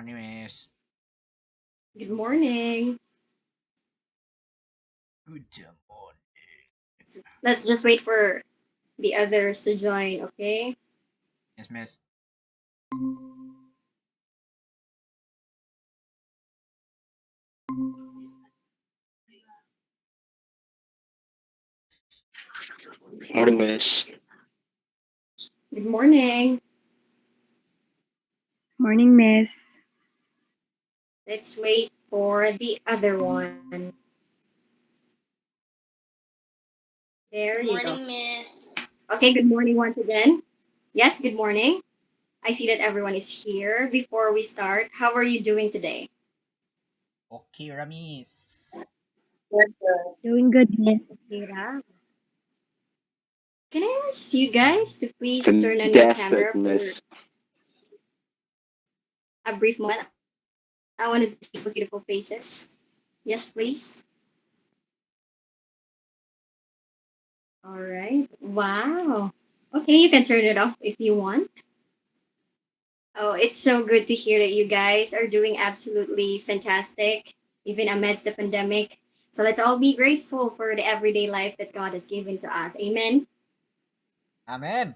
Morning, miss. Good morning. Good morning. Let's just wait for the others to join, okay? Yes, miss. Morning, miss. Good morning. Morning, Miss. Let's wait for the other one. There Good you go. morning, Miss. Okay, good morning once again. Yes, good morning. I see that everyone is here. Before we start, how are you doing today? Okay, Ramis. Doing good, Miss. Okay, Ra. Can I ask you guys to please turn on your Fantastic, camera miss. for a brief moment? I wanted to see those beautiful faces. Yes, please. All right. Wow. Okay, you can turn it off if you want. Oh, it's so good to hear that you guys are doing absolutely fantastic, even amidst the pandemic. So let's all be grateful for the everyday life that God has given to us. Amen. Amen.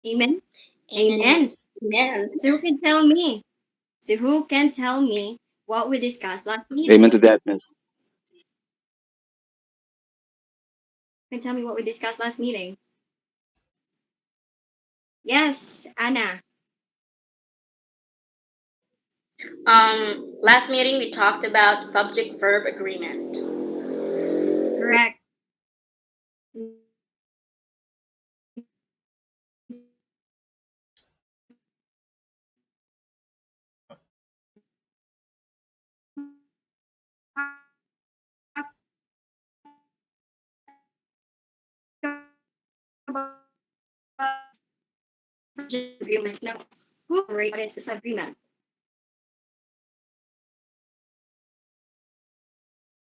Amen. Amen, Amen. Miss. Amen. So who can tell me? So who can tell me what we discussed last Amen to meeting? that, miss. Can tell me what we discussed last meeting? Yes, Anna. Last meeting we talked about subject verb agreement. Correct. Subject agreement. Now, who what is this agreement?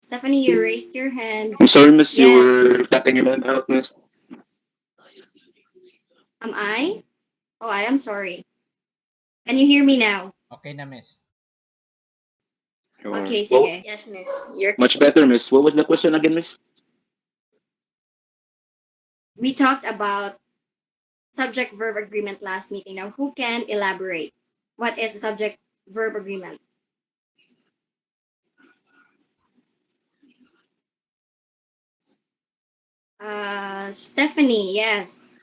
Stephanie, you raised your hand. I'm sorry, miss. You Yes. were cutting your hand out, miss. Am I? Oh, I am sorry. Can you hear me now? Okay na, miss. Sure. Okay, Well, sige. Yes, Miss. You're much better, miss. What was the question again, miss? We talked about subject verb agreement last meeting. Now, who can elaborate? What is a subject verb agreement? Stephanie, yes.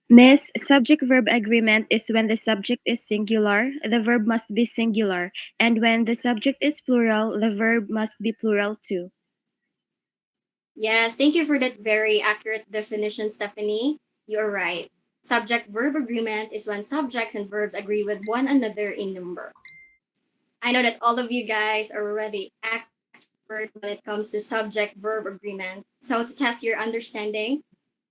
Miss, subject verb agreement is when the subject is singular, the verb must be singular, and when the subject is plural, the verb must be plural too. Yes, thank you for that very accurate definition, Stephanie. You're right. Subject verb agreement is when subjects and verbs agree with one another in number. I know that all of you guys are already expert when it comes to subject verb agreement. So to test your understanding,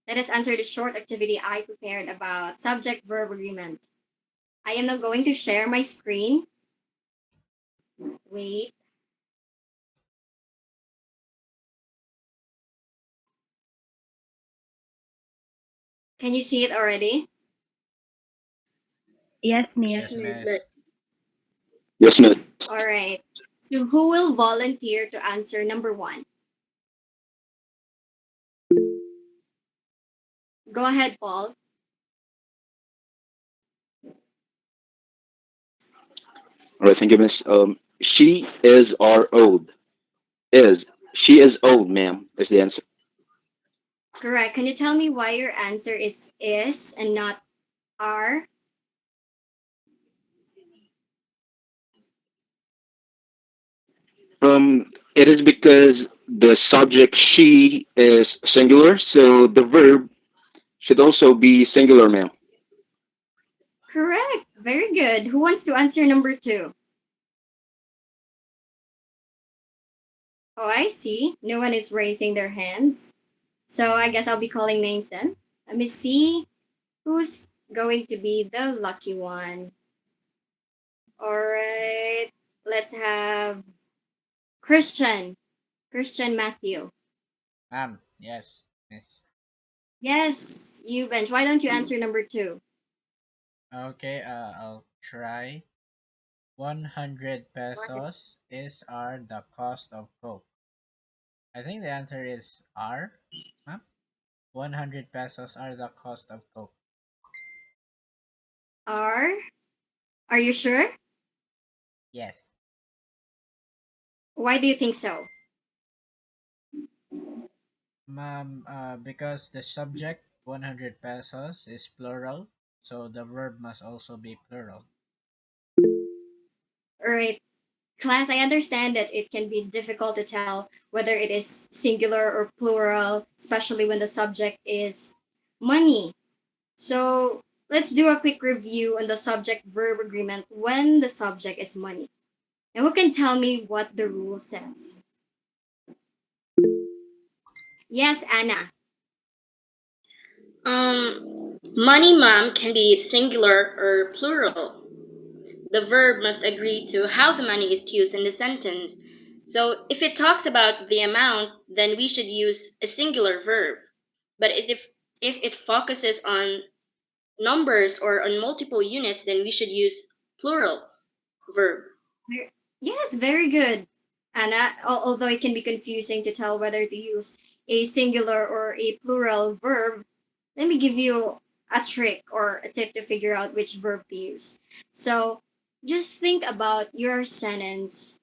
let us answer the short activity I prepared about subject verb agreement. I am now going to share my screen. Wait. Can you see it already? Yes, yes, Yes, Miss. Miss. miss. Yes, miss. All right. So who will volunteer to answer number one? Go ahead, Paul. All right, thank you, miss. She is our old. Is. She is old, ma'am, is the answer. Correct. Can you tell me why your answer is and not are? It is because the subject she is singular, so the verb should also be singular, ma'am. Correct. Very good. Who wants to answer number two? Oh, I see. No one is raising their hands. So I guess I'll be calling names then. Let me see who's going to be the lucky one. All right. Let's have Christian. Christian Matthew. Yes, miss. Yes, you bench. Why don't you answer number two? Okay, I'll try. 100 pesos is are the cost of Coke. I think the answer is R. Huh? 100 pesos are the cost of Coke. Are Are you sure? Yes. Why do you think so? Ma'am, because the subject 100 pesos is plural, so the verb must also be plural. Alright, class, I understand that it can be difficult to tell whether it is singular or plural, especially when the subject is money. So let's do a quick review on the subject verb agreement when the subject is money. And who can tell me what the rule says? Yes, Anna. Money, ma'am, can be singular or plural. The verb must agree to how the money is used in the sentence. So if it talks about the amount, then we should use a singular verb. But if it focuses on numbers or on multiple units, then we should use plural verb. Yes, very good. Anna, although it can be confusing to tell whether to use a singular or a plural verb, let me give you a trick or a tip to figure out which verb to use. So just think about your sentence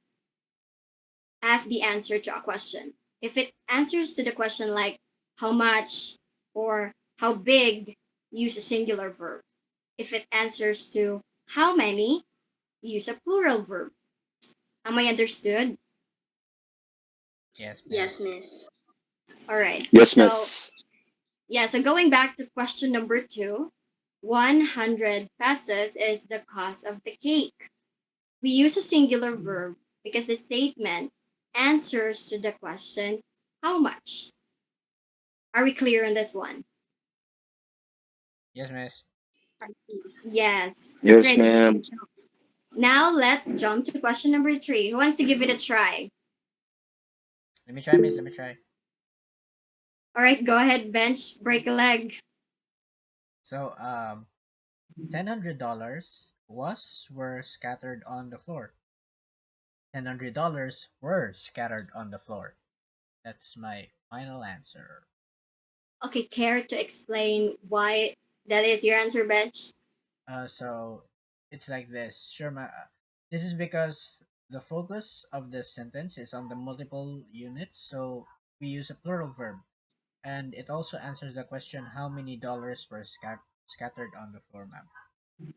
as the answer to a question. If it answers to the question like how much or how big, use a singular verb. If it answers to how many, use a plural verb. Am I understood? Yes, Yes, miss. miss. All right. Yes, miss. So, yeah, so going back to question number two, 100 pesos is the cost of the cake. We use a singular verb because the statement answers to the question, how much? Are we clear on this one? Yes, miss. Yes. Yes. Yes, Great. ma'am. Now let's jump to question number three. Who wants to give it a try? Let me try, miss. Let me try. All right, go ahead, bench, break a leg. So, $100 was were scattered on the floor. $100 were scattered on the floor. That's my final answer. Okay, care to explain why that is your answer, bench? So it's like this. Sure, this is because the focus of the sentence is on the multiple units, so we use a plural verb. And it also answers the question how many dollars were scattered on the floor, ma'am.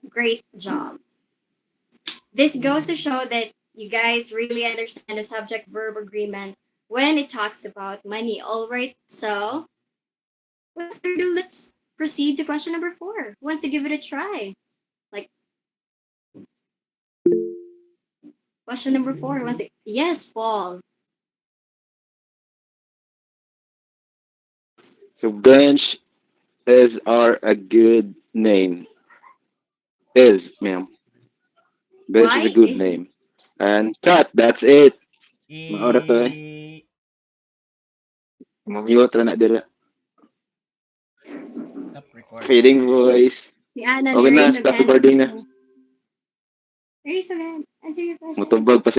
Great job. This goes to show that you guys really understand the subject verb agreement when it talks about money. All right, so without further ado, let's proceed to question number four. Who wants to give it a try? Like question number four. Who wants to... Yes, Paul. So bench is are a good name. Is, ma'am. Bench is a Why good is name. And cut, that's it. Maura to eh. E- Mamute na dire. Stop recording. Feeding voice. si Anna Okay na, ni raise of stop hand? recording na. Raise of hand. Answer your question. Mutubag pa